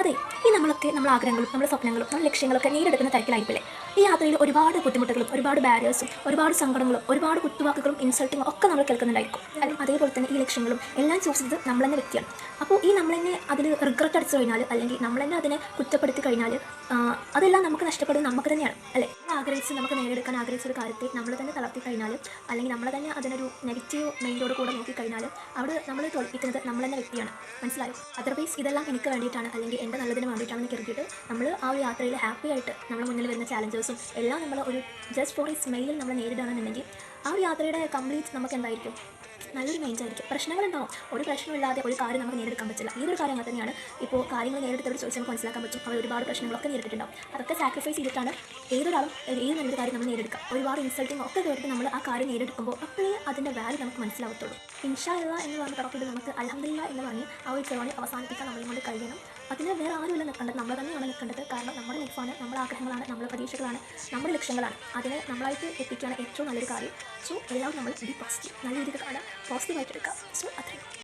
അതെ, ഈ നമ്മളൊക്കെ നമ്മുടെ ആഗ്രഹങ്ങളും നമ്മുടെ സ്വപ്നങ്ങളും നമ്മുടെ ലക്ഷ്യങ്ങളൊക്കെ നേടിയെടുക്കുന്ന തിരക്കിലായിരിക്കില്ലേ. ഈ യാത്രയിൽ ഒരുപാട് ബുദ്ധിമുട്ടുകളും ഒരുപാട് ബാരിയേഴ്സും ഒരുപാട് സങ്കടങ്ങളും ഒരുപാട് കുത്തുവാക്കുകളും ഇൻസൾട്ടിങ്ങും ഒക്കെ നമ്മൾ കേൾക്കുന്നുണ്ടായിരിക്കും. അല്ലെ, അതേപോലെ തന്നെ ഈ ലക്ഷ്യങ്ങളും എല്ലാം ചൂസ് ചെയ്തത് നമ്മൾ തന്നെ വ്യക്തിയാണ്. അപ്പോൾ ഈ നമ്മൾ തന്നെ അതിൽ റിഗ്രറ്റ് അടിച്ചു കഴിഞ്ഞാൽ, അല്ലെങ്കിൽ നമ്മൾ തന്നെ അതിനെ കുറ്റപ്പെടുത്തി കഴിഞ്ഞാൽ, അതെല്ലാം നമുക്ക് നഷ്ടപ്പെടുന്നത് നമുക്ക് തന്നെയാണ്. അല്ലേ, ആഗ്രഹിച്ച് നമുക്ക് നേടിയെടുക്കാൻ ആഗ്രഹിച്ച ഒരു കാര്യത്തെ നമ്മൾ തന്നെ തളർത്തി കഴിഞ്ഞാൽ, അല്ലെങ്കിൽ നമ്മൾ തന്നെ അതിനൊരു നെഗറ്റീവ് മൈൻഡോട് കൂടെ നോക്കിക്കഴിഞ്ഞാൽ, അവിടെ നമ്മൾ തോൽപ്പിക്കുന്നത് നമ്മൾ തന്നെ വ്യക്തിയാണ്. മനസ്സിലായോ? അതർവൈസ് ഇതെല്ലാം എനിക്ക് വേണ്ടിയിട്ടാണ്, അല്ലെങ്കിൽ എൻ്റെ നല്ലതിന് വേണ്ടിയിട്ടാണെന്ന് കരുതിയിട്ട് നമ്മൾ ആ ഒരു യാത്രയിൽ ഹാപ്പി ആയിട്ട് നമ്മുടെ മുന്നിൽ വരുന്ന ചാലഞ്ചേഴ്സും എല്ലാം നമ്മൾ ഒരു ജസ്റ്റ് ഫോർ ഈ സ്മെയിൽ നമ്മൾ നേരിടുകയാണെന്നുണ്ടെങ്കിൽ ആ ഒരു യാത്രയുടെ കംപ്ലീറ്റ് നമുക്ക് എന്തായിരിക്കും, നല്ലൊരു മൈൻഡ് ആയിരിക്കും. പ്രശ്നങ്ങളുണ്ടാവും, ഒരു പ്രശ്നമില്ലാതെ ഒരു കാര്യം നമുക്ക് നേരിടാൻ പറ്റില്ല. ഏതൊരു കാര്യം അങ്ങനെ തന്നെയാണ്. ഇപ്പോൾ കാര്യങ്ങൾ നേരിട്ടവർ ചോദിച്ചാൽ നമുക്ക് മനസ്സിലാക്കാൻ പറ്റും, അവർ ഒരുപാട് പ്രശ്നങ്ങളൊക്കെ നേരിട്ടിട്ടുണ്ടാവും. അതൊക്കെ സാക്രിഫൈസ് ചെയ്തിട്ടാണ് ഏതൊരാളും ഏത് നല്ലൊരു കാര്യം നമ്മൾ നേടിയെടുക്കുക. ഒരുപാട് ഇൻസൾട്ടിങ് ഒക്കെ കേട്ടിട്ട് നമ്മൾ ആ കാര്യം നേടിയെടുക്കുമ്പോൾ അപ്പോഴേ അതിൻ്റെ വാല്യൂ നമുക്ക് മനസ്സിലാവത്തുള്ളൂ. ഇൻഷാ അല്ലാ എന്ന് പറഞ്ഞ് പറഞ്ഞിട്ട് നമുക്ക് അൽഹംദുലില്ലാ എന്ന് പറഞ്ഞ് ആ ഒരു ജേർണി അവസാനിപ്പിക്കാൻ നമ്മളെ കൊണ്ട് കഴിയണം. അതിന് വേറെ ആരുമില്ല നിൽക്കേണ്ടത്, നമ്മൾ തന്നെയാണ് നിൽക്കേണ്ടത്. കാരണം നമ്മുടെ ലൈഫാണ്, നമ്മുടെ ആഗ്രഹങ്ങളാണ്, നമ്മുടെ പ്രതീക്ഷകളാണ്, നമ്മുടെ ലക്ഷ്യങ്ങളാണ്. അതിനെ നമ്മളായിട്ട് എത്തിക്കുകയാണ് ഏറ്റവും നല്ലൊരു കാര്യം. സോ എല്ലാവരും നമ്മൾ ബി പോസിറ്റീവ്, നല്ല രീതിയിൽ കാണാം, പോസിറ്റീവായിട്ട് എടുക്കാം. സോ അത്രയും.